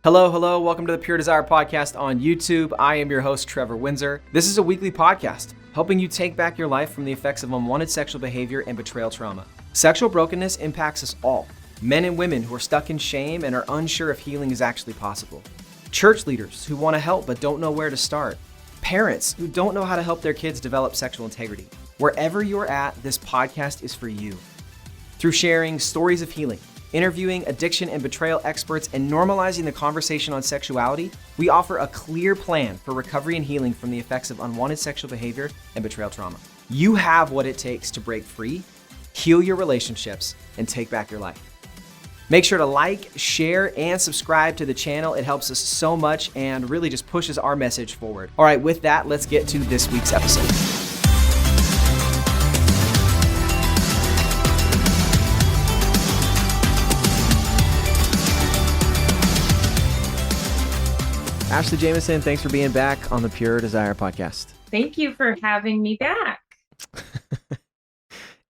Hello, hello. Welcome to the Pure Desire Podcast on YouTube. I am your host, Trevor Windsor. This is a weekly podcast helping you take back your life from the effects of unwanted sexual behavior and betrayal trauma. Sexual brokenness impacts us all, men and women who are stuck in shame and are unsure if healing is actually possible. Church leaders who want to help but don't know where to start. Parents who don't know how to help their kids develop sexual integrity. Wherever you're at, this podcast is for you. Through sharing stories of healing, interviewing addiction and betrayal experts, and normalizing the conversation on sexuality, we offer a clear plan for recovery and healing from the effects of unwanted sexual behavior and betrayal trauma. You have what it takes to break free, heal your relationships, and take back your life. Make sure to like, share, and subscribe to the channel. It helps us so much and really just pushes our message forward. All right, with that, let's get to this week's episode. Ashley Jameson, thanks for being back on the Pure Desire Podcast. Thank you for having me back.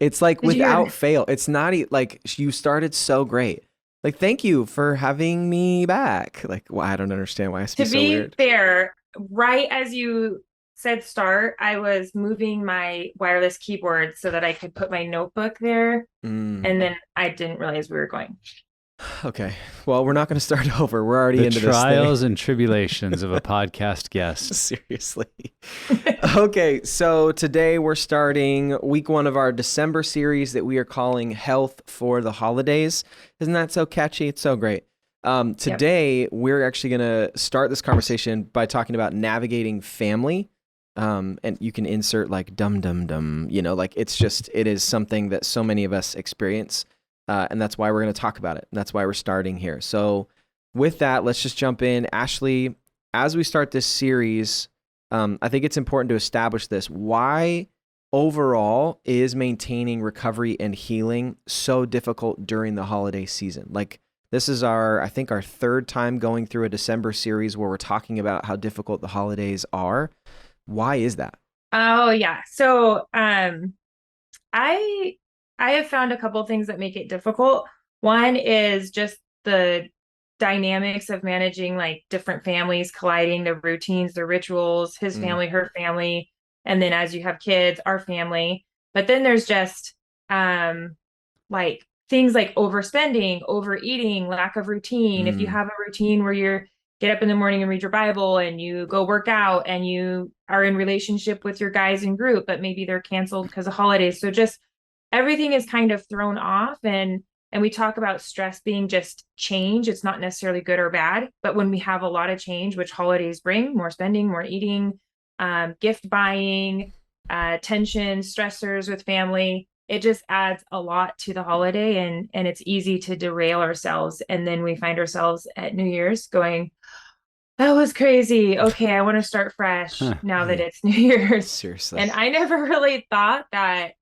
It's like without fail. It's not like you started so great. Like, thank you for having me back. Like, well, I don't understand why I speak so weird. To be fair, right as you said start, I was moving my wireless keyboard so that I could put my notebook there. And then I didn't realize we were going. Okay. Well, we're not going to start over. We're already into this thing. The trials and tribulations of a podcast guest. Seriously. Okay. So today we're starting week 1 of our December series that we are calling Health for the Holidays. Isn't that so catchy? It's so great. Today we're actually going to start this conversation by talking about navigating family. And you can insert like dum dum dum, like it is something that so many of us experience. And that's why we're going to talk about it. That's why we're starting here. So with that, let's just jump in. Ashley, as we start this series, I think it's important to establish this. Why overall is maintaining recovery and healing so difficult during the holiday season? Like, this is I think our 3rd time going through a December series where we're talking about how difficult the holidays are. Why is that? Oh, yeah. So I have found a couple things that make it difficult. One is just the dynamics of managing like different families colliding, the routines, the rituals, his family, her family. And then as you have kids, our family. But then there's just like things like overspending, overeating, lack of routine. If you have a routine where you get up in the morning and read your Bible and you go work out and you are in relationship with your guys in group, but maybe they're canceled because of holidays. So just everything is kind of thrown off, and we talk about stress being just change. It's not necessarily good or bad, but when we have a lot of change, which holidays bring, more spending, more eating, gift buying, tension, stressors with family, it just adds a lot to the holiday, and it's easy to derail ourselves. And then we find ourselves at New Year's going, that was crazy. Okay, I want to start fresh now that it's New Year's. Seriously. And I never really thought that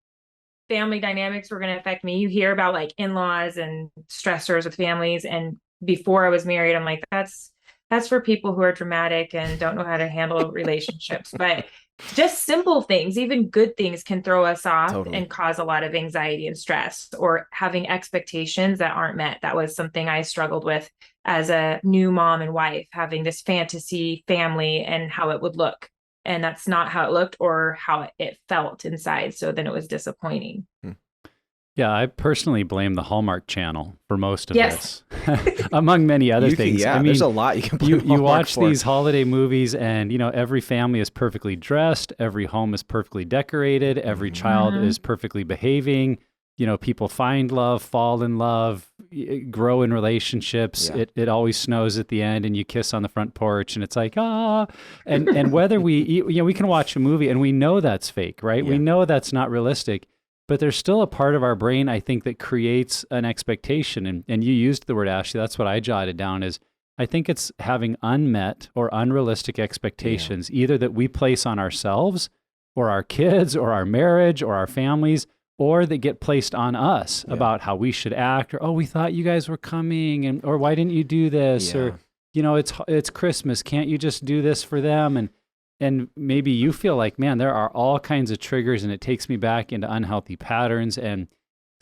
family dynamics were going to affect me. You hear about like in-laws and stressors with families. And before I was married, I'm like, that's for people who are dramatic and don't know how to handle relationships. But just simple things, even good things, can throw us off and cause a lot of anxiety and stress, or having expectations that aren't met. That was something I struggled with as a new mom and wife, having this fantasy family and how it would look. And that's not how it looked or how it felt inside. So then it was disappointing. Yeah, I personally blame the Hallmark Channel for most of this, among many other things. I mean, there's a lot you can blame you watch these holiday movies, and every family is perfectly dressed, every home is perfectly decorated, every child is perfectly behaving. People find love, fall in love, grow in relationships. Yeah. It always snows at the end, and you kiss on the front porch, and it's like, ah. And whether we can watch a movie and we know that's fake, right? Yeah. We know that's not realistic, but there's still a part of our brain, I think, that creates an expectation. And you used the word, Ashley. That's what I jotted down. Is I think it's having unmet or unrealistic expectations, either that we place on ourselves, or our kids, or our marriage, or our families, or that get placed on us about how we should act, or, oh, we thought you guys were coming, or why didn't you do this? Or, it's Christmas. Can't you just do this for them? And maybe you feel like, man, there are all kinds of triggers, and it takes me back into unhealthy patterns. And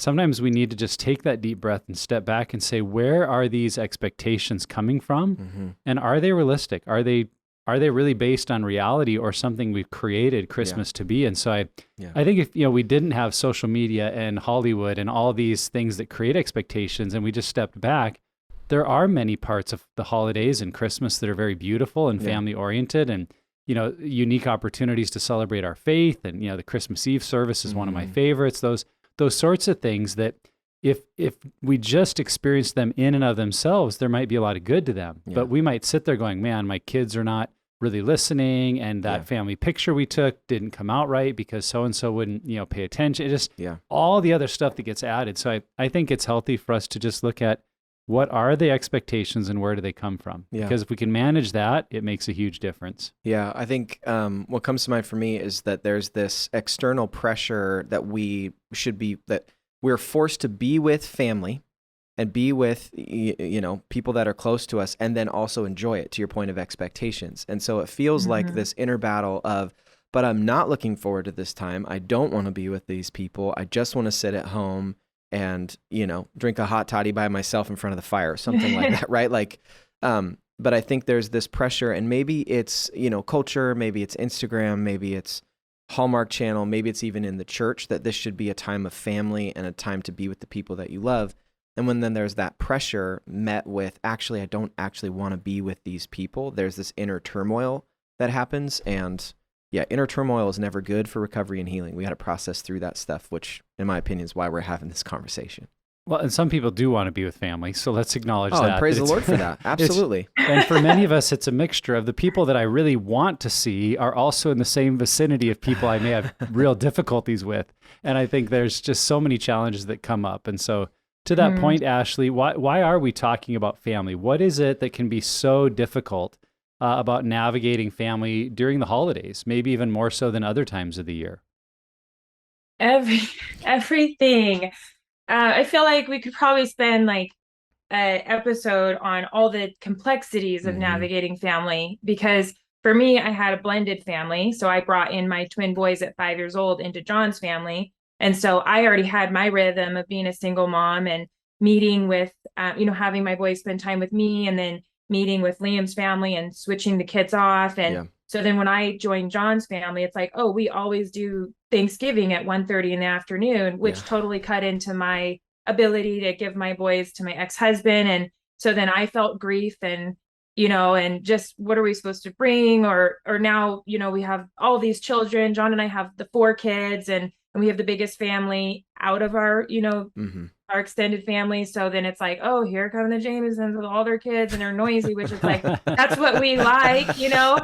sometimes we need to just take that deep breath and step back and say, where are these expectations coming from? Mm-hmm. And are they realistic? Are they really based on reality or something we've created Christmas to be? And so I think if, we didn't have social media and Hollywood and all these things that create expectations, and we just stepped back, there are many parts of the holidays and Christmas that are very beautiful and family oriented, and unique opportunities to celebrate our faith. And the Christmas Eve service is one of my favorites. Those sorts of things that if we just experience them in and of themselves, there might be a lot of good to them. Yeah. But we might sit there going, man, my kids are not really listening, and that family picture we took didn't come out right because so-and-so wouldn't, pay attention. It just all the other stuff that gets added. So I think it's healthy for us to just look at what are the expectations and where do they come from? Yeah. Because if we can manage that, it makes a huge difference. Yeah, I think what comes to mind for me is that there's this external pressure that that we're forced to be with family and be with, people that are close to us, and then also enjoy it, to your point of expectations. And so it feels like this inner battle of, but I'm not looking forward to this time. I don't want to be with these people. I just want to sit at home and, drink a hot toddy by myself in front of the fire or something like that, right? But I think there's this pressure, and maybe it's, culture, maybe it's Instagram, maybe it's Hallmark Channel, maybe it's even in the church, that this should be a time of family and a time to be with the people that you love. And then there's that pressure met with, actually, I don't actually want to be with these people, there's this inner turmoil that happens. And inner turmoil is never good for recovery and healing. We got to process through that stuff, which, in my opinion, is why we're having this conversation. Well, and some people do want to be with family, so let's acknowledge that. And praise the Lord for that. Absolutely. And for many of us, it's a mixture of the people that I really want to see are also in the same vicinity of people I may have real difficulties with. And I think there's just so many challenges that come up. And so to that point, Ashley, why are we talking about family? What is it that can be so difficult about navigating family during the holidays, maybe even more so than other times of the year? Everything. I feel like we could probably spend like an episode on all the complexities of navigating family, because for me, I had a blended family. So I brought in my twin boys at 5 years old into John's family. And so I already had my rhythm of being a single mom and meeting with, having my boys spend time with me, and then meeting with Liam's family and switching the kids off. And so then when I joined John's family, it's like, we always do Thanksgiving at 1:30 in the afternoon, which totally cut into my ability to give my boys to my ex-husband. And so then I felt grief and, and just what are we supposed to bring? Or now, we have all these children. John and I have the 4 kids, and we have the biggest family out of our, our extended family. So then it's like, here come the Jamesons with all their kids, and they're noisy, which is like, that's what we like,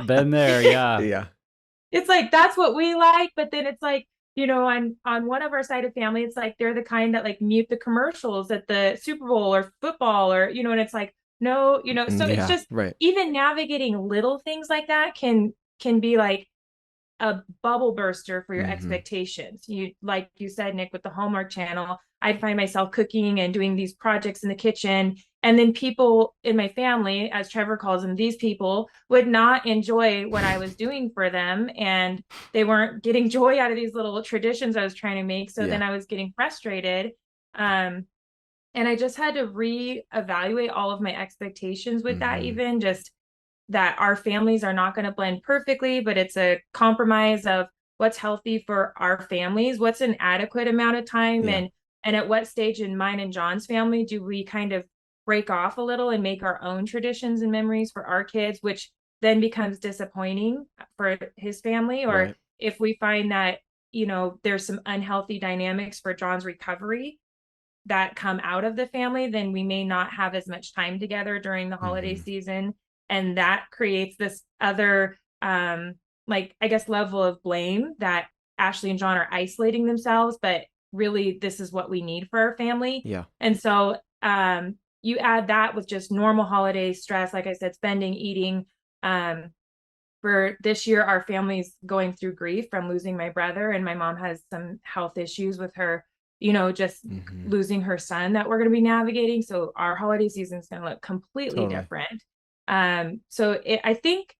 Been there. Yeah. Yeah. It's like, that's what we like. But then it's like, on one of our side of family, it's like, they're the kind that like mute the commercials at the Super Bowl or football, or, and it's like, no, so it's just even navigating little things like that can be like a bubble burster for your expectations. Like you said, Nick, with the Hallmark Channel, I'd find myself cooking and doing these projects in the kitchen. And then people in my family, as Trevor calls them, these people would not enjoy what I was doing for them. And they weren't getting joy out of these little traditions I was trying to make. So then I was getting frustrated. And I just had to reevaluate all of my expectations with that, even just that our families are not going to blend perfectly, but it's a compromise of what's healthy for our families, what's an adequate amount of time, and at what stage in mine and John's family do we kind of break off a little and make our own traditions and memories for our kids, which then becomes disappointing for his family. Or if we find that, there's some unhealthy dynamics for John's recovery that come out of the family, then we may not have as much time together during the holiday season. And that creates this other, level of blame that Ashley and John are isolating themselves, but really this is what we need for our family. Yeah. And so you add that with just normal holiday stress, like I said, spending, eating. For this year, our family's going through grief from losing my brother, and my mom has some health issues with her, just losing her son that we're going to be navigating. So our holiday season is going to look completely different. I think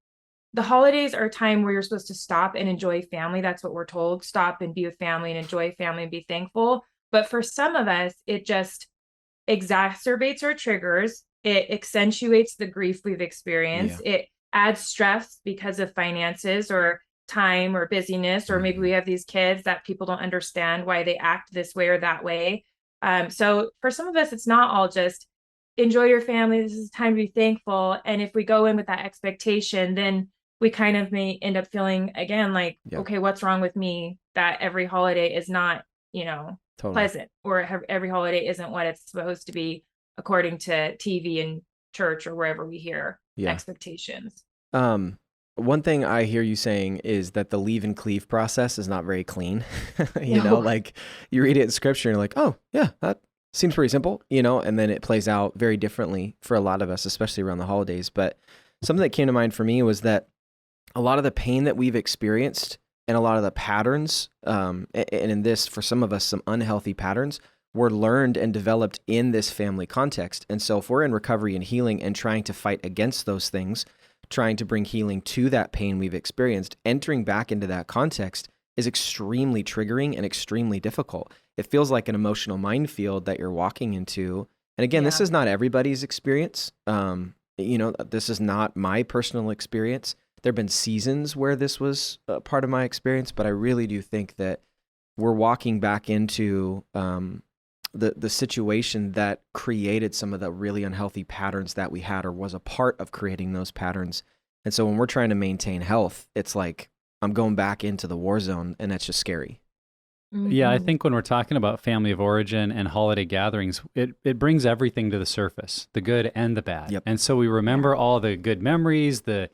the holidays are a time where you're supposed to stop and enjoy family. That's what we're told. Stop and be with family and enjoy family and be thankful. But for some of us, it just exacerbates our triggers. It accentuates the grief we've experienced. It adds stress because of finances or time or busyness, or maybe we have these kids that people don't understand why they act this way or that way. So for some of us, it's not all just enjoy your family. This is time to be thankful. And if we go in with that expectation, then we kind of may end up feeling again like, okay, what's wrong with me that every holiday is not, pleasant, or every holiday isn't what it's supposed to be according to TV and church or wherever we hear expectations. One thing I hear you saying is that the leave and cleave process is not very clean. You know, like you read it in scripture and you're like, oh yeah, that seems pretty simple, and then it plays out very differently for a lot of us, especially around the holidays. But something that came to mind for me was that a lot of the pain that we've experienced and a lot of the patterns, and in this, for some of us, some unhealthy patterns, were learned and developed in this family context. And so if we're in recovery and healing and trying to fight against those things, trying to bring healing to that pain we've experienced, entering back into that context is extremely triggering and extremely difficult. It feels like an emotional minefield that you're walking into. And again, this is not everybody's experience. This is not my personal experience. There have been seasons where this was a part of my experience, but I really do think that we're walking back into the situation that created some of the really unhealthy patterns that we had, or was a part of creating those patterns. And so when we're trying to maintain health, it's like I'm going back into the war zone, and that's just scary. Yeah, I think when we're talking about family of origin and holiday gatherings, it brings everything to the surface, the good and the bad. Yep. And so we remember all the good memories, the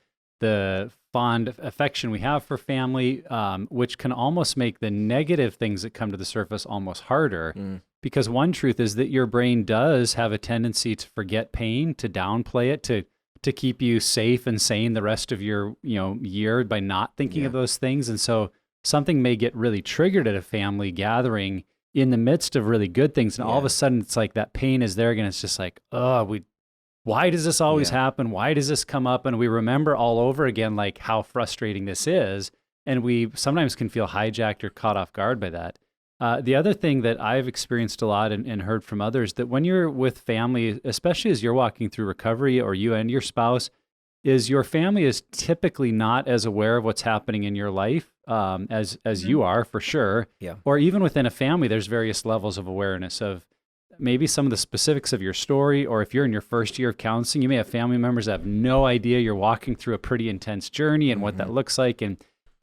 fond affection we have for family, which can almost make the negative things that come to the surface almost harder. Because one truth is that your brain does have a tendency to forget pain, to downplay it, to keep you safe and sane the rest of your year by not thinking of those things. And so something may get really triggered at a family gathering in the midst of really good things, and all of a sudden it's like that pain is there again. It's just like, why does this always happen? Why does this come up? And we remember all over again like how frustrating this is, and we sometimes can feel hijacked or caught off guard by that. The other thing that I've experienced a lot and heard from others, that when you're with family, especially as you're walking through recovery, or you and your spouse, is your family is typically not as aware of what's happening in your life as you are, for sure. Yeah. Or even within a family, there's various levels of awareness of maybe some of the specifics of your story, or if you're in your first year of counseling, you may have family members that have no idea you're walking through a pretty intense journey and what that looks like. And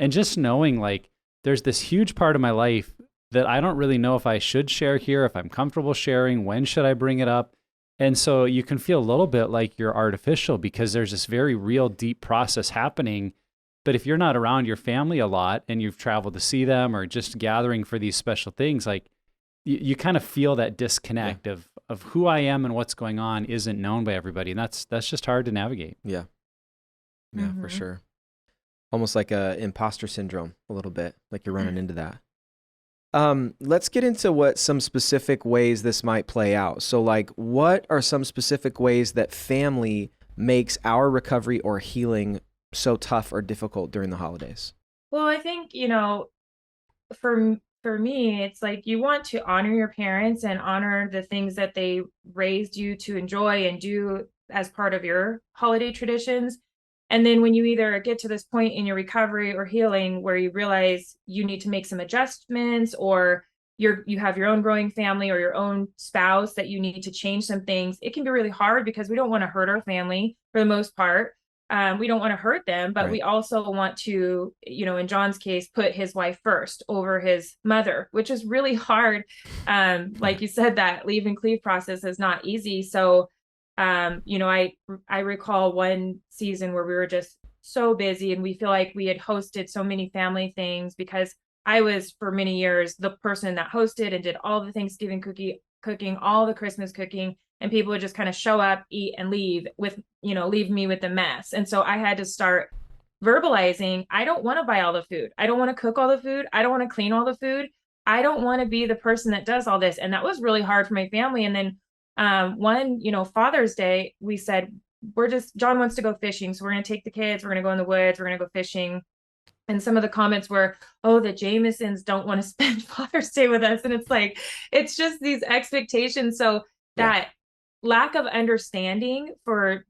just knowing like there's this huge part of my life that I don't really know if I should share here, if I'm comfortable sharing, when should I bring it up? And so you can feel a little bit like you're artificial because there's this very real, deep process happening. But if you're not around your family a lot and you've traveled to see them or just gathering for these special things, like you kind of feel that disconnect of who I am and what's going on isn't known by everybody. And that's just hard to navigate. Yeah. Yeah, for sure. Almost like a imposter syndrome a little bit, like you're running into that. Let's get into what some specific ways this might play out. So like, what are some specific ways that family makes our recovery or healing so tough or difficult during the holidays? Well, I think, for me, it's like you want to honor your parents and honor the things that they raised you to enjoy and do as part of your holiday traditions. And then when you either get to this point in your recovery or healing where you realize you need to make some adjustments, or you have your own growing family or your own spouse that you need to change some things, it can be really hard because we don't want to hurt our family for the most part. We don't want to hurt them, but we also want to, in John's case, put his wife first over his mother, which is really hard. Like you said, that leave and cleave process is not easy. So I recall one season where we were just so busy and we feel like we had hosted so many family things because I was for many years the person that hosted and did all the Thanksgiving cooking, all the Christmas cooking, and people would just kind of show up, eat, and leave leave me with the mess. And so I had to start verbalizing, I don't want to buy all the food. I don't want to cook all the food. I don't want to clean all the food. I don't want to be the person that does all this. And that was really hard for my family. And then one, Father's Day, we said, John wants to go fishing. So we're going to take the kids, we're going to go in the woods, we're going to go fishing. And some of the comments were, oh, the Jamesons don't want to spend Father's Day with us. And it's like, it's just these expectations. So that lack of understanding for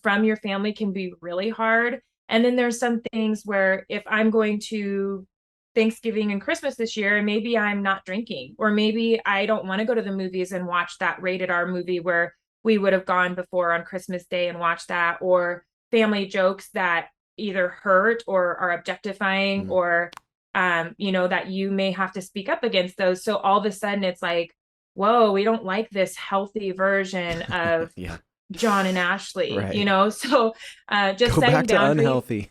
from your family can be really hard. And then there's some things where if I'm going to Thanksgiving and Christmas this year, and maybe I'm not drinking, or maybe I don't want to go to the movies and watch that rated R movie where we would have gone before on Christmas Day and watched that, or family jokes that either hurt or are objectifying, or that you may have to speak up against those. So all of a sudden it's like, whoa, we don't like this healthy version of John and Ashley, so just go setting back to boundaries. unhealthy.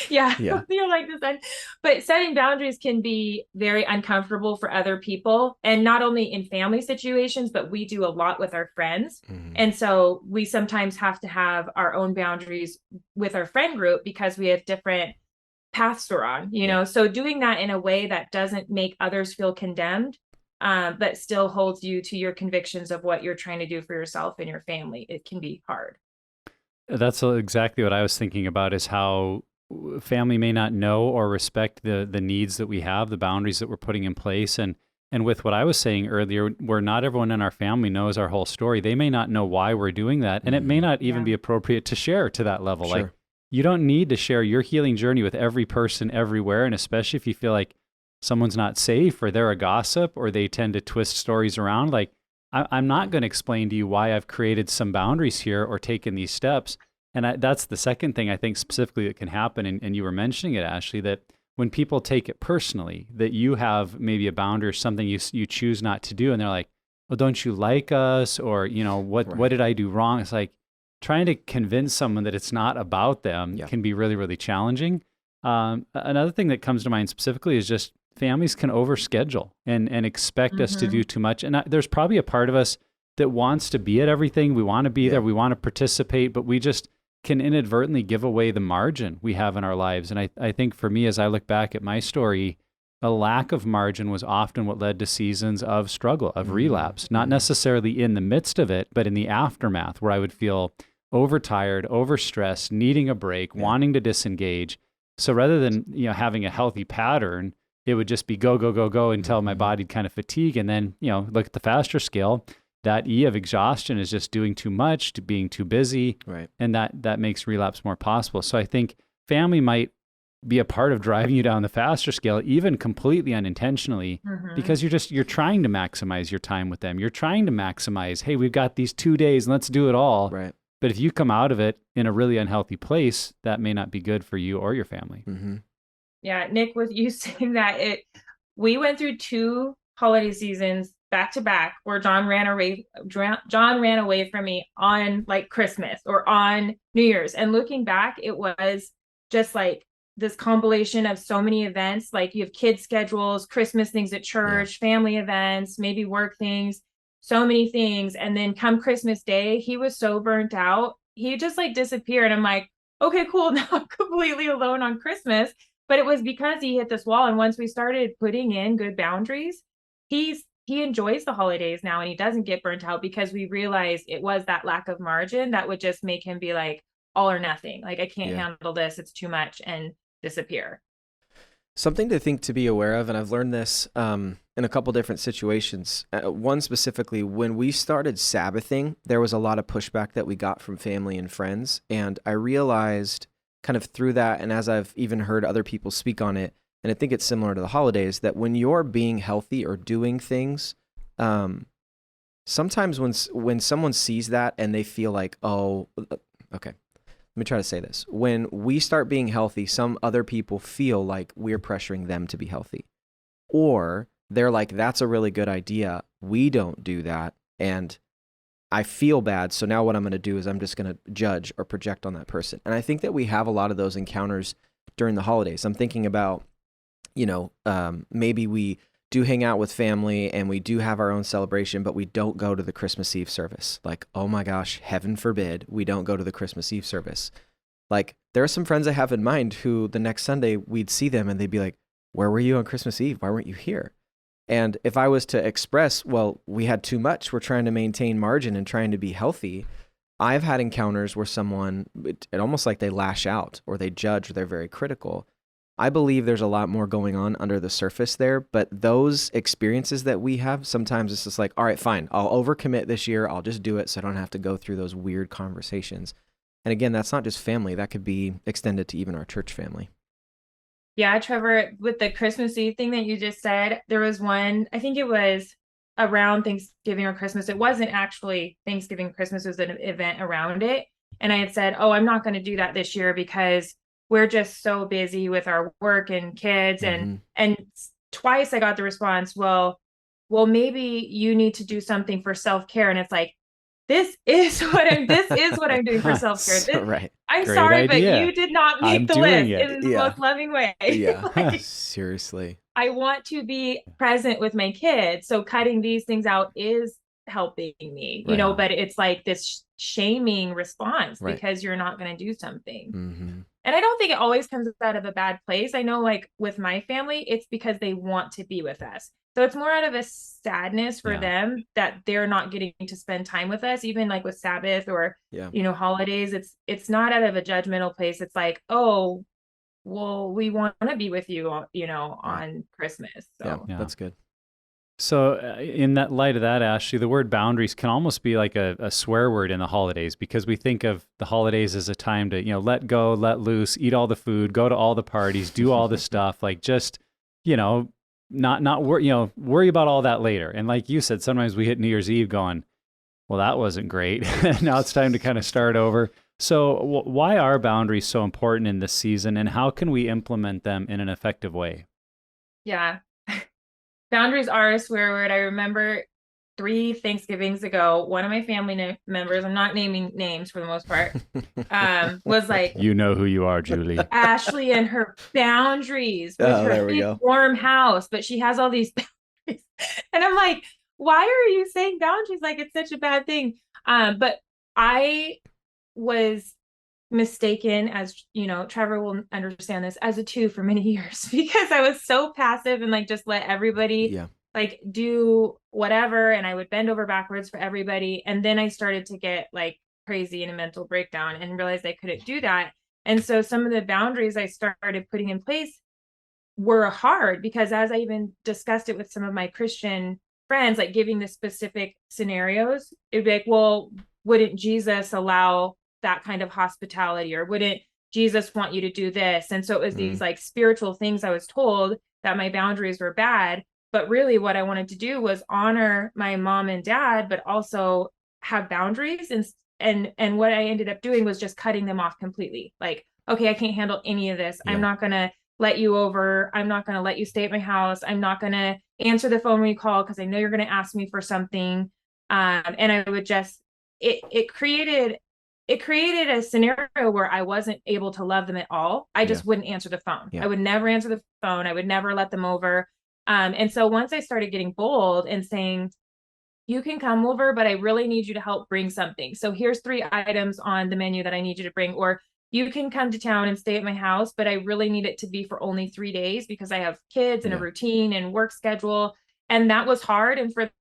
You're like this, but setting boundaries can be very uncomfortable for other people, and not only in family situations, but we do a lot with our friends. And so we sometimes have to have our own boundaries with our friend group because we have different paths we're on, so doing that in a way that doesn't make others feel condemned, but still holds you to your convictions of what you're trying to do for yourself and your family, it can be hard. That's exactly what I was thinking about, is how family may not know or respect the needs that we have, the boundaries that we're putting in place. And with what I was saying earlier, where not everyone in our family knows our whole story, they may not know why we're doing that. And it may not even be appropriate to share to that level. Sure. Like, you don't need to share your healing journey with every person everywhere. And especially if you feel like someone's not safe, or they're a gossip, or they tend to twist stories around. Like, I'm not going to explain to you why I've created some boundaries here or taken these steps. And that's the second thing I think specifically that can happen. And you were mentioning it, Ashley, that when people take it personally, that you have maybe a boundary or something you choose not to do, and they're like, well, don't you like us? Or, what did I do wrong? It's like trying to convince someone that it's not about them can be really, really challenging. Another thing that comes to mind specifically is just families can overschedule and expect us to do too much. And there's probably a part of us that wants to be at everything. We want to be there. We want to participate, but we just can inadvertently give away the margin we have in our lives. And I think for me, as I look back at my story, a lack of margin was often what led to seasons of struggle, of relapse, not necessarily in the midst of it, but in the aftermath, where I would feel overtired, overstressed, needing a break, wanting to disengage. So rather than, having a healthy pattern, it would just be go, go, go, go until my body'd kind of fatigue. And then, look at the faster scale, that E of exhaustion is just doing too much, to being too busy. Right. And that makes relapse more possible. So I think family might be a part of driving you down the faster scale, even completely unintentionally, because you're trying to maximize your time with them. You're trying to maximize, hey, we've got these 2 days, let's do it all. Right. But if you come out of it in a really unhealthy place, that may not be good for you or your family. Yeah, Nick, with you saying that, we went through 2 holiday seasons back to back where John ran away from me on like Christmas or on New Year's. And looking back, it was just like this compilation of so many events. Like, you have kids' schedules, Christmas things at church, family events, maybe work things, so many things. And then come Christmas Day, he was so burnt out. He just like disappeared. I'm like, okay, cool. Now I'm completely alone on Christmas. But it was because he hit this wall. And once we started putting in good boundaries, he enjoys the holidays now, and he doesn't get burnt out, because we realized it was that lack of margin that would just make him be like, all or nothing. Like, I can't handle this. It's too much, and disappear. Something to be aware of, and I've learned this in a couple different situations. One specifically, when we started Sabbathing, there was a lot of pushback that we got from family and friends. And I realized kind of through that, and as I've even heard other people speak on it, and I think it's similar to the holidays, that when you're being healthy or doing things, sometimes when someone sees that and they feel like, oh, okay, let me try to say this. When we start being healthy, some other people feel like we're pressuring them to be healthy. Or they're like, that's a really good idea. We don't do that. And I feel bad. So now what I'm going to do is I'm just going to judge or project on that person. And I think that we have a lot of those encounters during the holidays. I'm thinking about, maybe we do hang out with family and we do have our own celebration, but we don't go to the Christmas Eve service. Like, oh my gosh, heaven forbid we don't go to the Christmas Eve service. Like, there are some friends I have in mind who the next Sunday we'd see them and they'd be like, where were you on Christmas Eve? Why weren't you here? And if I was to express, well, we had too much, we're trying to maintain margin and trying to be healthy, I've had encounters where someone, it almost like they lash out or they judge or they're very critical. I believe there's a lot more going on under the surface there, but those experiences that we have, sometimes it's just like, all right, fine, I'll overcommit this year. I'll just do it so I don't have to go through those weird conversations. And again, that's not just family. That could be extended to even our church family. Yeah, Trevor, with the Christmas Eve thing that you just said, there was one, I think it was around Thanksgiving or Christmas. It wasn't actually Thanksgiving or Christmas, it was an event around it. And I had said, oh, I'm not going to do that this year because we're just so busy with our work and kids. And twice I got the response, well, maybe you need to do something for self-care. And it's like, this is what I'm doing for self-care. Right. I'm Great sorry, idea. but you did not make I'm the doing list it. in the most loving way. Yeah. Like, Seriously. I want to be present with my kids. So cutting these things out is helping me, you Right. know, but it's like this shaming response Right. because you're not going to do something. Mm-hmm. And I don't think it always comes out of a bad place. I know, like with my family, it's because they want to be with us. So it's more out of a sadness for them that they're not getting to spend time with us, even like with Sabbath or, you know, holidays. It's not out of a judgmental place. It's like, oh, well, we want to be with you, you know, on Christmas. So Yeah, that's good. So in that light of that, Ashley, the word boundaries can almost be like a swear word in the holidays, because we think of the holidays as a time to, you know, let go, let loose, eat all the food, go to all the parties, do all the stuff, like just, you know, not worry, you know, worry about all that later. And like you said, sometimes we hit New Year's Eve going, well, that wasn't great. Now it's time to kind of start over. So why are boundaries so important in this season, and how can we implement them in an effective way? yeah. Boundaries are a swear word. I remember 3 Thanksgivings ago, one of my family members, I'm not naming names for the most part, was like, you know who you are, Julie. Ashley and her boundaries with her big warm house, but she has all these boundaries. And I'm like, why are you saying boundaries? Like, it's such a bad thing. But I was mistaken, as you know, Trevor will understand this, as a 2 for many years, because I was so passive and like just let everybody like do whatever, and I would bend over backwards for everybody. And then I started to get like crazy in a mental breakdown and realized I couldn't do that. And so some of the boundaries I started putting in place were hard, because as I even discussed it with some of my Christian friends, like giving the specific scenarios, it'd be like, well, wouldn't Jesus allow that kind of hospitality, or wouldn't Jesus want you to do this? And so it was these like spiritual things I was told that my boundaries were bad, but really what I wanted to do was honor my mom and dad, but also have boundaries. And what I ended up doing was just cutting them off completely. Like, okay, I can't handle any of this. I'm not going to let you over. I'm not going to let you stay at my house. I'm not going to answer the phone when you call, because I know you're going to ask me for something. And I would just, it created a scenario where I wasn't able to love them at all. I just wouldn't answer the phone. I would never answer the phone. I would never let them over. And so once I started getting bold and saying, you can come over, but I really need you to help bring something. So here's 3 items on the menu that I need you to bring, or you can come to town and stay at my house, but I really need it to be for only 3 days because I have kids and a routine and work schedule. And that was hard. And for the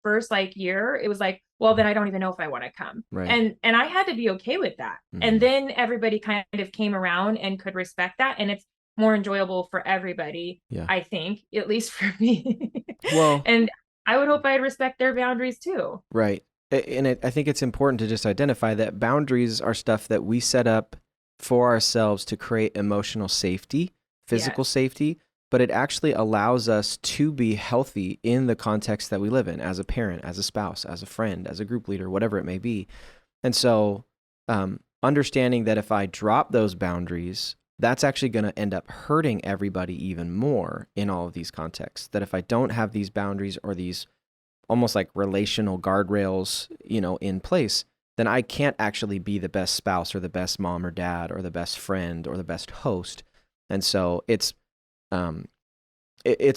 first like year, it was like, well, then I don't even know if I want to come. Right. And I had to be okay with that. And then everybody kind of came around and could respect that. And it's more enjoyable for everybody, I think, at least for me. Well, and I would hope I'd respect their boundaries too. Right. And I think it's important to just identify that boundaries are stuff that we set up for ourselves to create emotional safety, physical safety, but it actually allows us to be healthy in the context that we live in, as a parent, as a spouse, as a friend, as a group leader, whatever it may be. And so understanding that if I drop those boundaries, that's actually going to end up hurting everybody even more in all of these contexts. That if I don't have these boundaries or these almost like relational guardrails, you know, in place, then I can't actually be the best spouse or the best mom or dad or the best friend or the best host. And so it's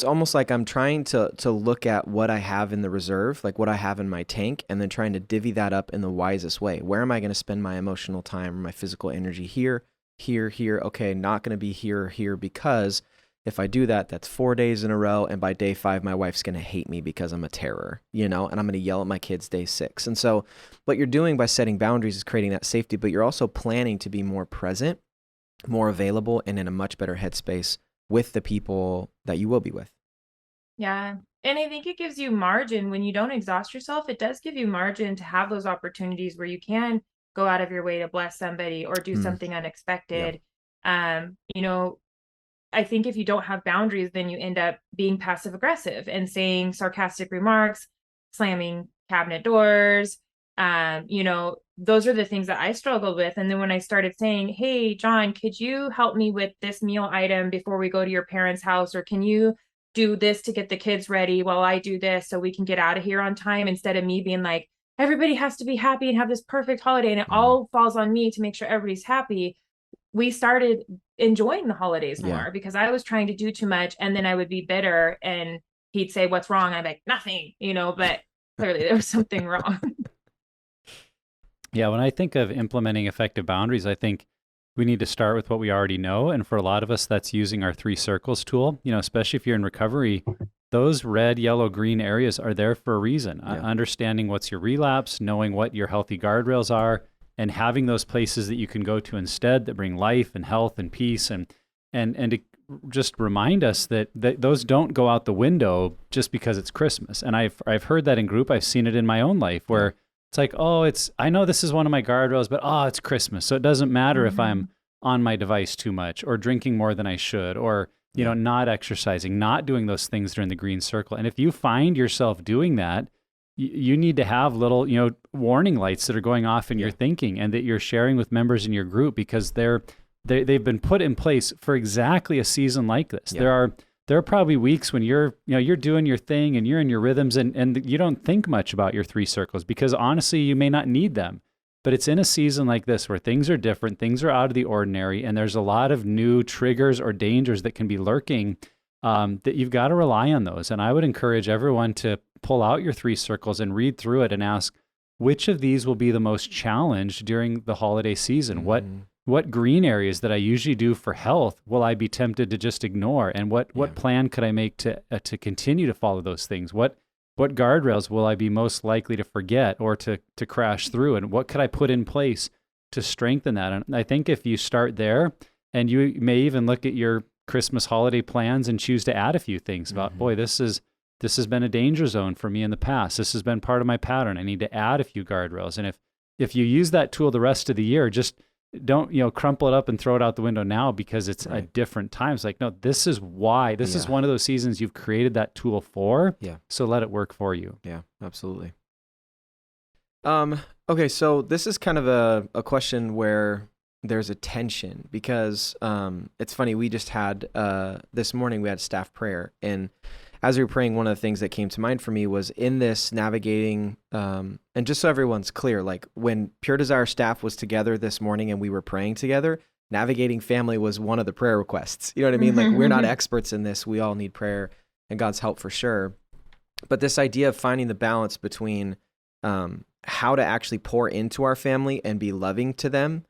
almost like I'm trying to look at what I have in the reserve, like what I have in my tank, and then trying to divvy that up in the wisest way. Where am I going to spend my emotional time or my physical energy? Here. Okay, not going to be here or here, because if I do that, that's 4 days in a row. And by day 5, my wife's going to hate me because I'm a terror, you know, and I'm going to yell at my kids day 6. And so what you're doing by setting boundaries is creating that safety, but you're also planning to be more present more available and in a much better headspace with the people that you will be with. Yeah. And I think it gives you margin when you don't exhaust yourself. It does give you margin to have those opportunities where you can go out of your way to bless somebody or do something unexpected. You know, I think if you don't have boundaries, then you end up being passive aggressive and saying sarcastic remarks, slamming cabinet doors. You know, those are the things that I struggled with. And then when I started saying, hey, John, could you help me with this meal item before we go to your parents' house? Or can you do this to get the kids ready while I do this so we can get out of here on time, instead of me being like, everybody has to be happy and have this perfect holiday and it all falls on me to make sure everybody's happy. We started enjoying the holidays more because I was trying to do too much, and then I would be bitter and he'd say, what's wrong? I'm like, nothing, you know, but clearly there was something wrong. Yeah, when I think of implementing effective boundaries, I think we need to start with what we already know. And for a lot of us, that's using our 3 circles tool, you know, especially if you're in recovery. Those red, yellow, green areas are there for a reason. Understanding what's your relapse, knowing what your healthy guardrails are, and having those places that you can go to instead that bring life and health and peace, and to just remind us that those don't go out the window just because it's Christmas. And I've heard that in group. I've seen it in my own life where it's like, oh, I know this is one of my guardrails, but it's Christmas. So it doesn't matter if I'm on my device too much or drinking more than I should, or, you know, not exercising, not doing those things during the green circle. And if you find yourself doing that, you need to have little, you know, warning lights that are going off in your thinking and that you're sharing with members in your group, because they've been put in place for exactly a season like this. There are probably weeks when you're doing your thing and you're in your rhythms and you don't think much about your 3 circles because honestly, you may not need them. But it's in a season like this where things are different, things are out of the ordinary, and there's a lot of new triggers or dangers that can be lurking, that you've got to rely on those. And I would encourage everyone to pull out your 3 circles and read through it and ask, which of these will be the most challenged during the holiday season? What green areas that I usually do for health will I be tempted to just ignore? And what plan could I make to continue to follow those things? What guardrails will I be most likely to forget or to crash through? And what could I put in place to strengthen that? And I think if you start there, and you may even look at your Christmas holiday plans and choose to add a few things about, boy, this has been a danger zone for me in the past. This has been part of my pattern. I need to add a few guardrails. And if you use that tool the rest of the year, just don't, you know, crumple it up and throw it out the window now because it's a different time. It's like, no, this is why. This is one of those seasons you've created that tool for. Yeah. So let it work for you. Yeah, absolutely. Okay, so this is kind of a question where there's a tension because it's funny. We just had this morning we had staff prayer, and as we were praying, one of the things that came to mind for me was in this navigating, and just so everyone's clear, like when Pure Desire staff was together this morning and we were praying together, navigating family was one of the prayer requests. You know what I mean? Like we're not experts in this. We all need prayer and God's help for sure. But this idea of finding the balance between how to actually pour into our family and be loving to them,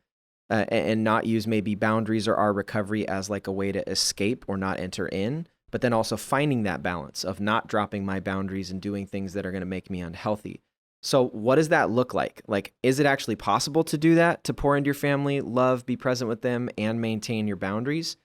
and not use maybe boundaries or our recovery as like a way to escape or not enter in, but then also finding that balance of not dropping my boundaries and doing things that are going to make me unhealthy. So what does that look like? Like, is it actually possible to do that, to pour into your family, love, be present with them, and maintain your boundaries?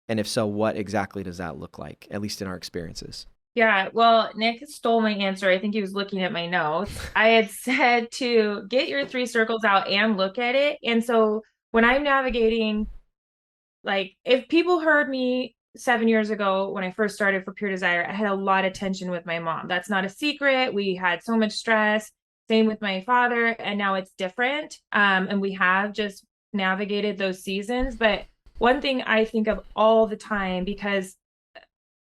And if so, what exactly does that look like, at least in our experiences? Yeah, well, Nick stole my answer. I think he was looking at my notes. I had said to get your 3 circles out and look at it. And so when I'm navigating, like if people heard me 7 years ago when I first started for Pure Desire, I had a lot of tension with my mom. That's not a secret. We had so much stress. Same with my father. And now it's different. And we have just navigated those seasons. But one thing I think of all the time, because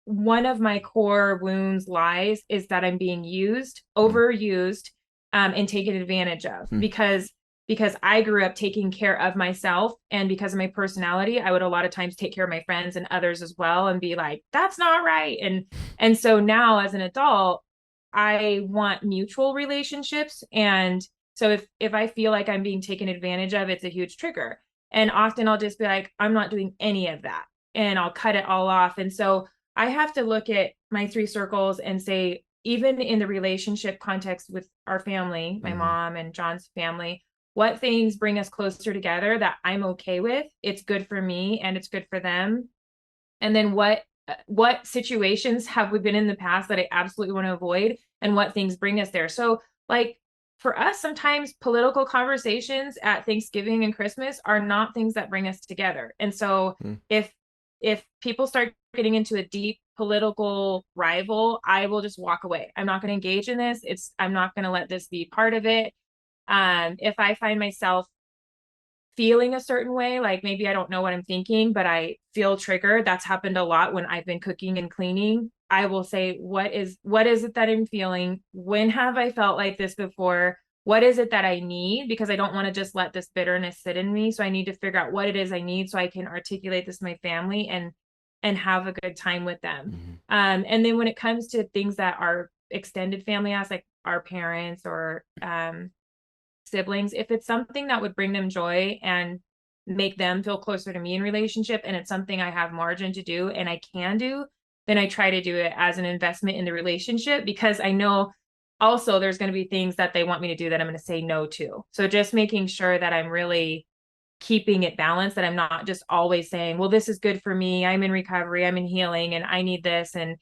one of my core wounds lies, is that I'm being used, overused, and taken advantage of because I grew up taking care of myself, and because of my personality, I would a lot of times take care of my friends and others as well and be like, that's not right. And so now as an adult, I want mutual relationships. And so if I feel like I'm being taken advantage of, it's a huge trigger. And often I'll just be like, I'm not doing any of that, and I'll cut it all off. And so I have to look at my 3 circles and say, even in the relationship context with our family, my mom and John's family, what things bring us closer together that I'm okay with. It's good for me and it's good for them. And then what situations have we been in the past that I absolutely want to avoid, and what things bring us there. So like for us, sometimes political conversations at Thanksgiving and Christmas are not things that bring us together. And so if people start getting into a deep political rival, I will just walk away. I'm not going to engage in this. I'm not going to let this be part of it. If I find myself feeling a certain way, like maybe I don't know what I'm thinking, but I feel triggered. That's happened a lot when I've been cooking and cleaning. I will say, what is it that I'm feeling? When have I felt like this before? What is it that I need? Because I don't want to just let this bitterness sit in me. So I need to figure out what it is I need so I can articulate this to my family and have a good time with them. And then when it comes to things that are extended family as like our parents or siblings, if it's something that would bring them joy and make them feel closer to me in relationship, and it's something I have margin to do and I can do, then I try to do it as an investment in the relationship, because I know also there's going to be things that they want me to do that I'm going to say no to. So just making sure that I'm really keeping it balanced, that I'm not just always saying, well, this is good for me, I'm in recovery, I'm in healing, and I need this. And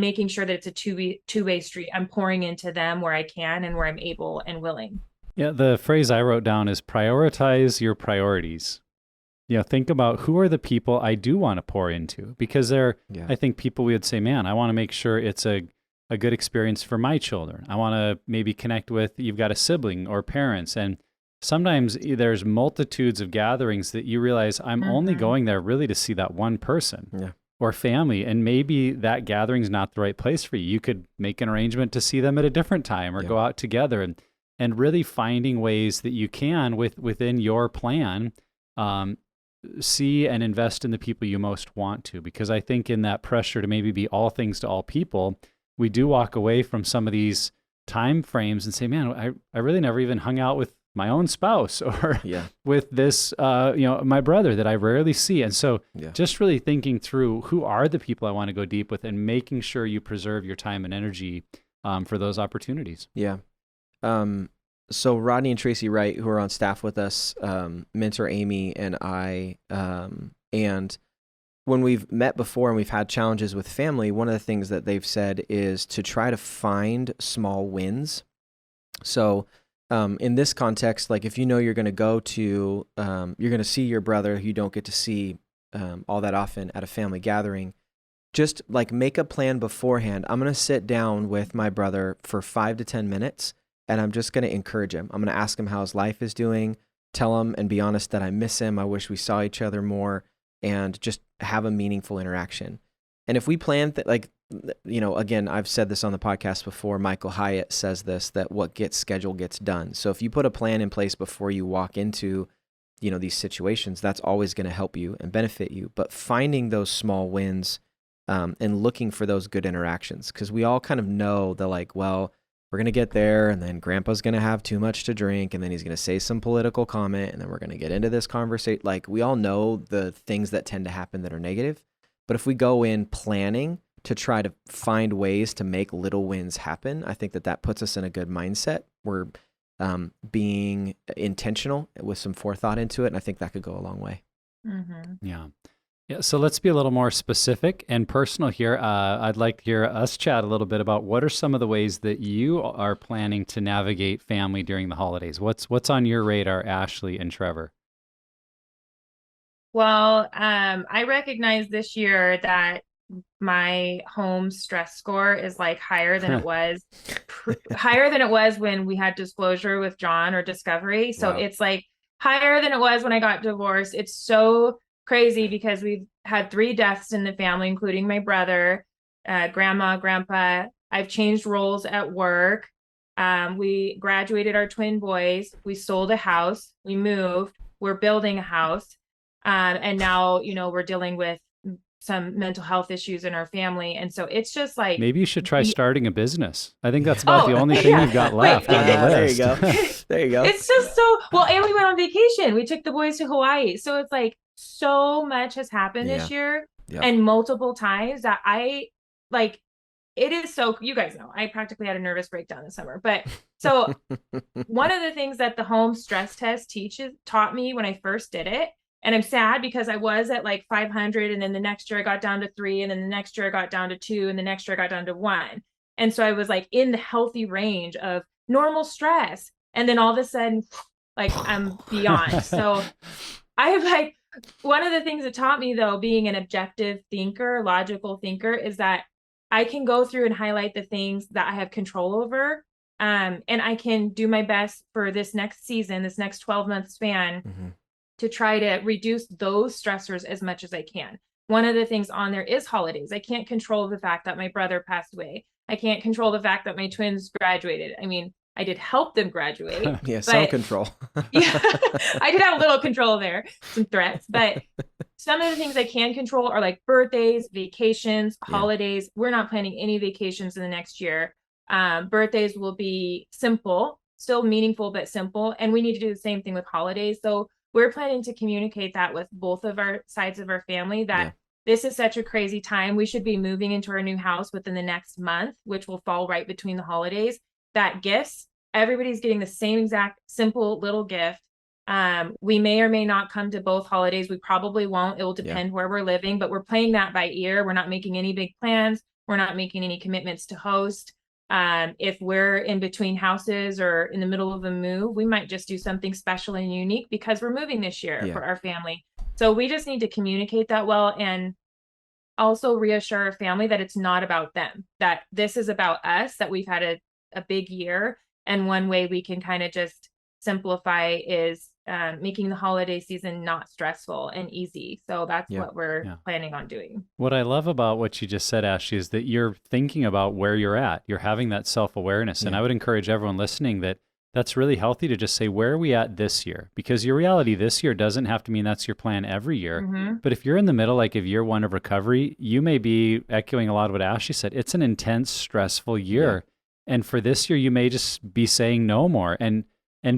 making sure that it's a two-way street. I'm pouring into them where I can and where I'm able and willing. Yeah, the phrase I wrote down is prioritize your priorities. Think about who are the people I do want to pour into, because I think people we would say, man, I want to make sure it's a good experience for my children. I want to maybe connect with, you've got a sibling or parents, and sometimes there's multitudes of gatherings that you realize I'm only going there really to see that one person or family, and maybe that gathering's not the right place for you. You could make an arrangement to see them at a different time or go out together, and really finding ways that you can within your plan see and invest in the people you most want to. Because I think in that pressure to maybe be all things to all people, we do walk away from some of these time frames and say, man, I really never even hung out with my own spouse or with this, my brother that I rarely see. And so just really thinking through who are the people I want to go deep with, and making sure you preserve your time and energy for those opportunities. Yeah. So Rodney and Tracy Wright, who are on staff with us, mentor Amy and I, and when we've met before and we've had challenges with family, one of the things that they've said is to try to find small wins. So in this context, like if you know you're going to go to, you're going to see your brother who you don't get to see all that often at a family gathering, just like make a plan beforehand. I'm going to sit down with my brother for 5 to 10 minutes, and I'm just going to encourage him. I'm going to ask him how his life is doing, tell him and be honest that I miss him. I wish we saw each other more, and just have a meaningful interaction. And if we plan again, I've said this on the podcast before, Michael Hyatt says this, that what gets scheduled gets done. So if you put a plan in place before you walk into, these situations, that's always going to help you and benefit you. But finding those small wins and looking for those good interactions, because we all kind of know that we're going to get there and then grandpa's going to have too much to drink and then he's going to say some political comment and then we're going to get into this conversation. Like we all know the things that tend to happen that are negative. But if we go in planning to try to find ways to make little wins happen, I think that puts us in a good mindset. We're being intentional with some forethought into it, and I think that could go a long way. Yeah. So let's be a little more specific and personal here. I'd like to hear us chat a little bit about what are some of the ways that you are planning to navigate family during the holidays. What's on your radar, Ashley and Trevor? Well, I recognize this year that my home stress score is higher than it was when we had disclosure with John or discovery. So it's higher than it was when I got divorced. It's so crazy because we've had 3 deaths in the family, including my brother, grandma, grandpa. I've changed roles at work. We graduated our twin boys. We sold a house. We moved. We're building a house. And now, we're dealing with some mental health issues in our family. And so it's just maybe you should try starting a business. I think that's about the only thing you've got left on the list. There you go. There you go. It's just so, and we went on vacation. We took the boys to Hawaii. So it's so much has happened this year and multiple times that I it is so, you guys know, I practically had a nervous breakdown this summer. But so one of the things that the home stress test taught me when I first did it, and I'm sad because I was at like 500, and then the next year I got down to 3, and then the next year I got down to 2, and the next year I got down to 1. And so I was like in the healthy range of normal stress. And then all of a sudden, like I'm beyond. So I have like, one of the things that taught me though, being an objective thinker, logical thinker, is that I can go through and highlight the things that I have control over. And I can do my best for this next season, this next 12-month span, to try to reduce those stressors as much as I can. One of the things on there is holidays. I can't control the fact that my brother passed away. I can't control the fact that my twins graduated. I mean, I did help them graduate. Yeah, some control. Yeah, I did have a little control there, some threats, but some of the things I can control are like birthdays, vacations, holidays. We're not planning any vacations in the next year. Birthdays will be simple, still meaningful, but simple. And we need to do the same thing with holidays. So we're planning to communicate that with both of our sides of our family, that this is such a crazy time. We should be moving into our new house within the next month, which will fall right between the holidays. That gifts, everybody's getting the same exact simple little gift. We may or may not come to both holidays. We probably won't. It will depend where we're living, but we're playing that by ear. We're not making any big plans. We're not making any commitments to host. If we're in between houses or in the middle of a move, we might just do something special and unique because we're moving this year for our family. So we just need to communicate that well, and also reassure our family that it's not about them, that this is about us, that we've had a big year. And one way we can kind of just simplify is making the holiday season not stressful and easy. So that's what we're planning on doing. What I love about what you just said, Ashley, is that you're thinking about where you're at. You're having that self-awareness. And I would encourage everyone listening that that's really healthy to just say, where are we at this year? Because your reality this year doesn't have to mean that's your plan every year. But if you're in the middle, like of year 1 of recovery, you may be echoing a lot of what Ashley said. It's an intense, stressful year. And for this year, you may just be saying no more and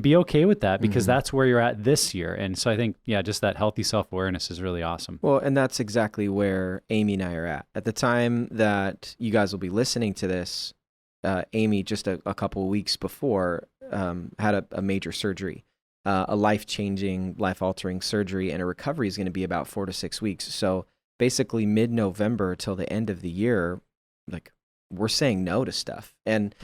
be okay with that, because that's where you're at this year. And so I think, just that healthy self-awareness is really awesome. Well, and that's exactly where Amy and I are at. At the time that you guys will be listening to this, Amy, just a couple of weeks before, had a major surgery, a life-changing, life-altering surgery, and her recovery is going to be about 4 to 6 weeks. So basically mid-November till the end of the year, like, we're saying no to stuff. And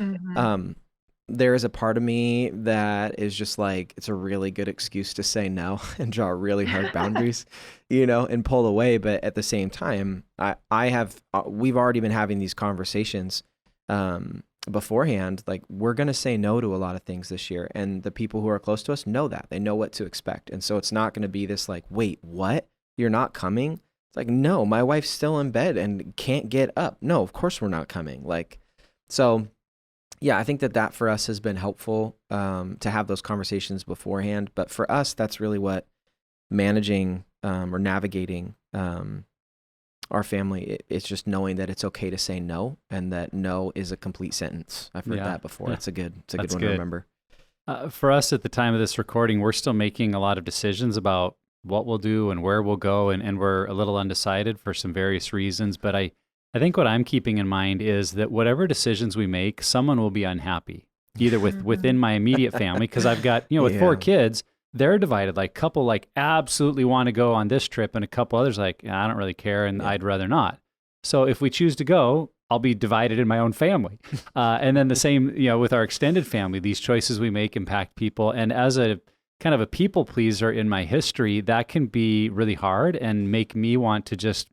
there is a part of me that is just like, it's a really good excuse to say no and draw really hard boundaries, and pull away. But at the same time, we've already been having these conversations beforehand. Like, we're going to say no to a lot of things this year. And the people who are close to us know that. They know what to expect. And so it's not going to be this like, wait, what? You're not coming? It's like, no, my wife's still in bed and can't get up. No, of course we're not coming. Like, so yeah, I think that for us has been helpful to have those conversations beforehand. But for us, that's really what managing or navigating our family. It's just knowing that it's okay to say no, and that no is a complete sentence. I've heard that before. It's a good one to remember. For us at the time of this recording, we're still making a lot of decisions about what we'll do and where we'll go, and we're a little undecided for some various reasons. But I think what I'm keeping in mind is that whatever decisions we make, someone will be unhappy, either within my immediate family, because I've got, with 4 kids, they're divided. Like, couple like absolutely want to go on this trip, and a couple others like, I don't really care, and I'd rather not. So if we choose to go, I'll be divided in my own family. And then the same, with our extended family, these choices we make impact people. And as a kind of a people pleaser in my history, that can be really hard and make me want to just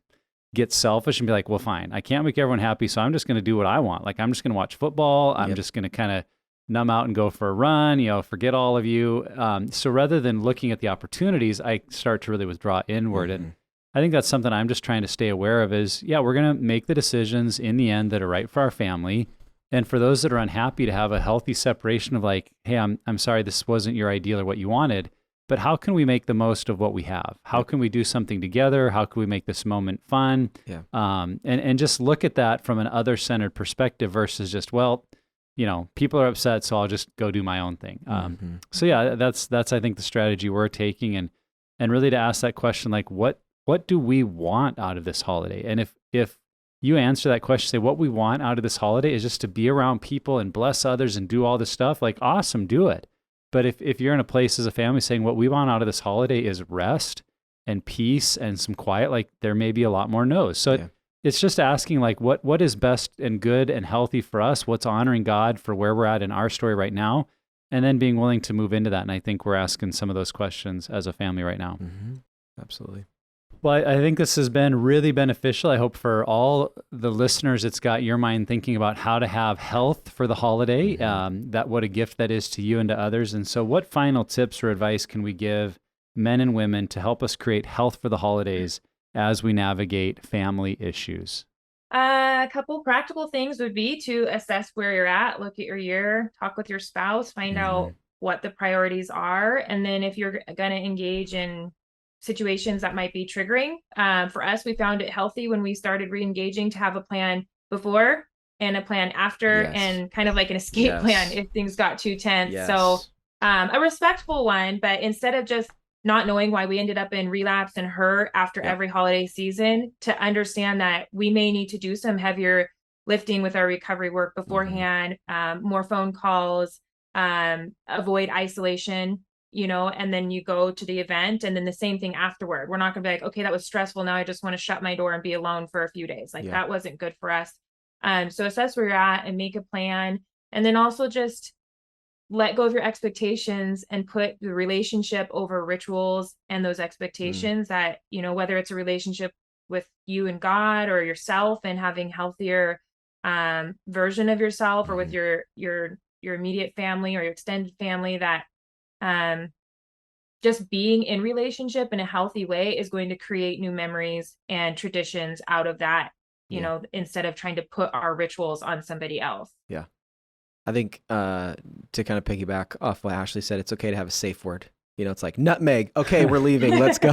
get selfish and be like, well, fine, I can't make everyone happy, so I'm just going to do what I want. Like, I'm just going to watch football. I'm just going to kind of numb out and go for a run, forget all of you. So rather than looking at the opportunities, I start to really withdraw inward. And I think that's something I'm just trying to stay aware of is, we're going to make the decisions in the end that are right for our family. And for those that are unhappy, to have a healthy separation of like, hey, I'm sorry, this wasn't your ideal or what you wanted, but how can we make the most of what we have? How can we do something together? How can we make this moment fun? And just look at that from an other-centered perspective versus just, well, people are upset, so I'll just go do my own thing. So yeah, that's I think the strategy we're taking, and really to ask that question, like, what do we want out of this holiday? And if you answer that question, say what we want out of this holiday is just to be around people and bless others and do all this stuff, like awesome, do it. But if you're in a place as a family saying what we want out of this holiday is rest and peace and some quiet, like there may be a lot more no's. So it's just asking like what is best and good and healthy for us, what's honoring God for where we're at in our story right now, and then being willing to move into that. And I think we're asking some of those questions as a family right now. Mm-hmm. Absolutely. Well, I think this has been really beneficial. I hope for all the listeners, it's got your mind thinking about how to have health for the holiday, that what a gift that is to you and to others. And so what final tips or advice can we give men and women to help us create health for the holidays as we navigate family issues? A couple practical things would be to assess where you're at, look at your year, talk with your spouse, find out what the priorities are. And then if you're going to engage in situations that might be triggering. For us, we found it healthy when we started re-engaging to have a plan before and a plan after and kind of like an escape plan if things got too tense. So a respectful one, but instead of just not knowing why we ended up in relapse and hurt after every holiday season, to understand that we may need to do some heavier lifting with our recovery work beforehand, more phone calls, avoid isolation, and then you go to the event and then the same thing afterward. We're not going to be like, okay, that was stressful. Now I just want to shut my door and be alone for a few days. Like that wasn't good for us. So assess where you're at and make a plan. And then also just let go of your expectations and put the relationship over rituals and those expectations that, whether it's a relationship with you and God or yourself and having healthier version of yourself or with your immediate family or your extended family, that just being in relationship in a healthy way is going to create new memories and traditions out of that, instead of trying to put our rituals on somebody else. Yeah. I think to kind of piggyback off what Ashley said, it's okay to have a safe word. It's like nutmeg. Okay, we're leaving. Let's go.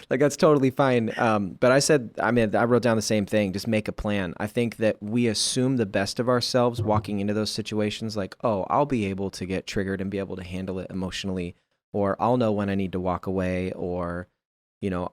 Like that's totally fine. But I wrote down the same thing. Just make a plan. I think that we assume the best of ourselves walking into those situations. Like, oh, I'll be able to get triggered and be able to handle it emotionally, or I'll know when I need to walk away, or,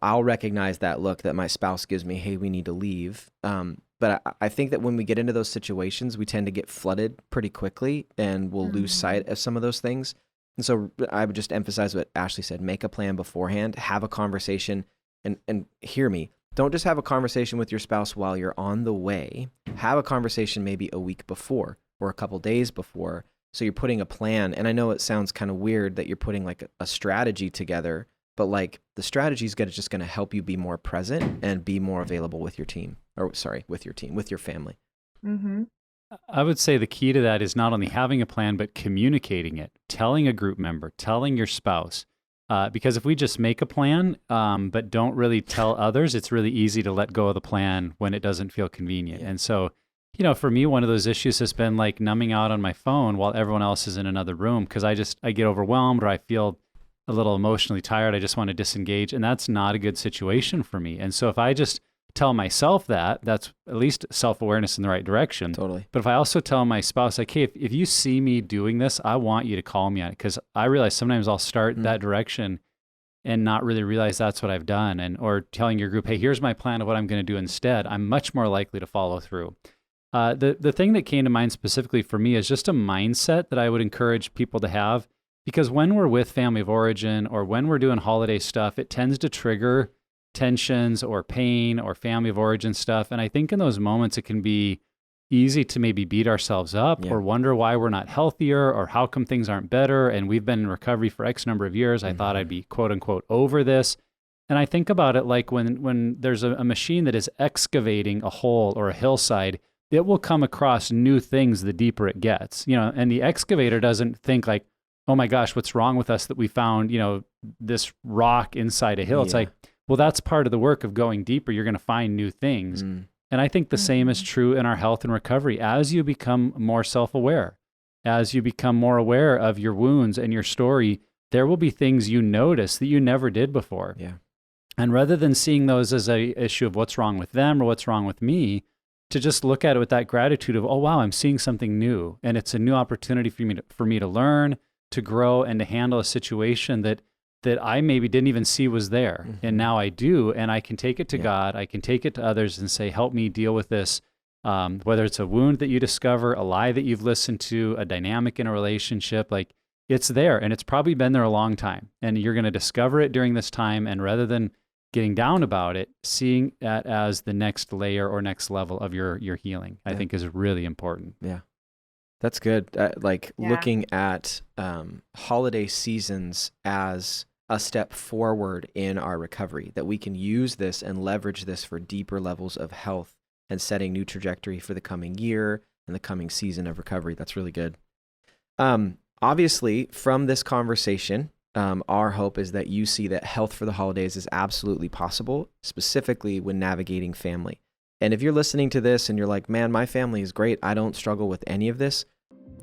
I'll recognize that look that my spouse gives me. Hey, we need to leave. But I think that when we get into those situations, we tend to get flooded pretty quickly and we'll lose sight of some of those things. And so I would just emphasize what Ashley said, make a plan beforehand, have a conversation, and hear me. Don't just have a conversation with your spouse while you're on the way. Have a conversation maybe a week before or a couple days before. So you're putting a plan. And I know it sounds kind of weird that you're putting like a strategy together, but like the strategy is just going to help you be more present and be more available with your team, with your family. Mm-hmm. I would say the key to that is not only having a plan, but communicating it, telling a group member, telling your spouse. Because if we just make a plan, but don't really tell others, it's really easy to let go of the plan when it doesn't feel convenient. And so, for me, one of those issues has been like numbing out on my phone while everyone else is in another room because I get overwhelmed or I feel a little emotionally tired. I just want to disengage. And that's not a good situation for me. And so if I just tell myself that's at least self-awareness in the right direction. Totally. But if I also tell my spouse, like, hey, if you see me doing this, I want you to call me on it. Because I realize sometimes I'll start that direction and not really realize that's what I've done. Or telling your group, hey, here's my plan of what I'm going to do instead. I'm much more likely to follow through. The thing that came to mind specifically for me is just a mindset that I would encourage people to have. Because when we're with family of origin or when we're doing holiday stuff, it tends to trigger tensions or pain or family of origin stuff. And I think in those moments, it can be easy to maybe beat ourselves up or wonder why we're not healthier or how come things aren't better. And we've been in recovery for X number of years. I thought I'd be quote unquote over this. And I think about it like when there's a machine that is excavating a hole or a hillside, it will come across new things the deeper it gets, and the excavator doesn't think like, oh my gosh, what's wrong with us that we found, this rock inside a hill. It's like, well, that's part of the work of going deeper. You're going to find new things. And I think the same is true in our health and recovery. As you become more self-aware, as you become more aware of your wounds and your story, there will be things you notice that you never did before. Yeah. And rather than seeing those as a issue of what's wrong with them or what's wrong with me, to just look at it with that gratitude of, oh, wow, I'm seeing something new. And it's a new opportunity for me to learn, to grow, and to handle a situation that that I maybe didn't even see was there. And now I do. And I can take it to God. I can take it to others and say, help me deal with this. Whether it's a wound that you discover, a lie that you've listened to, a dynamic in a relationship, like it's there and it's probably been there a long time. And you're going to discover it during this time. And rather than getting down about it, seeing that as the next layer or next level of your healing, I think is really important. Yeah. That's good. Looking at holiday seasons as a step forward in our recovery, that we can use this and leverage this for deeper levels of health and setting new trajectory for the coming year and the coming season of recovery. That's really good. Obviously, from this conversation, our hope is that you see that health for the holidays is absolutely possible, specifically when navigating family. And if you're listening to this and you're like, man, my family is great, I don't struggle with any of this,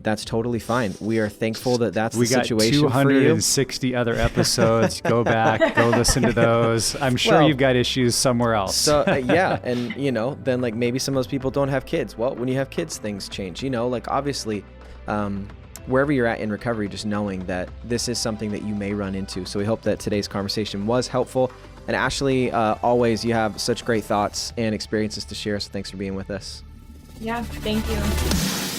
that's totally fine. We are thankful that that's the situation for you. We got 260 other episodes. Go back, go listen to those. I'm sure you've got issues somewhere else. So yeah, and then like maybe some of those people don't have kids. Well, when you have kids, things change. Like obviously, wherever you're at in recovery, just knowing that this is something that you may run into. So we hope that today's conversation was helpful. And Ashley, always you have such great thoughts and experiences to share. So thanks for being with us. Yeah, thank you.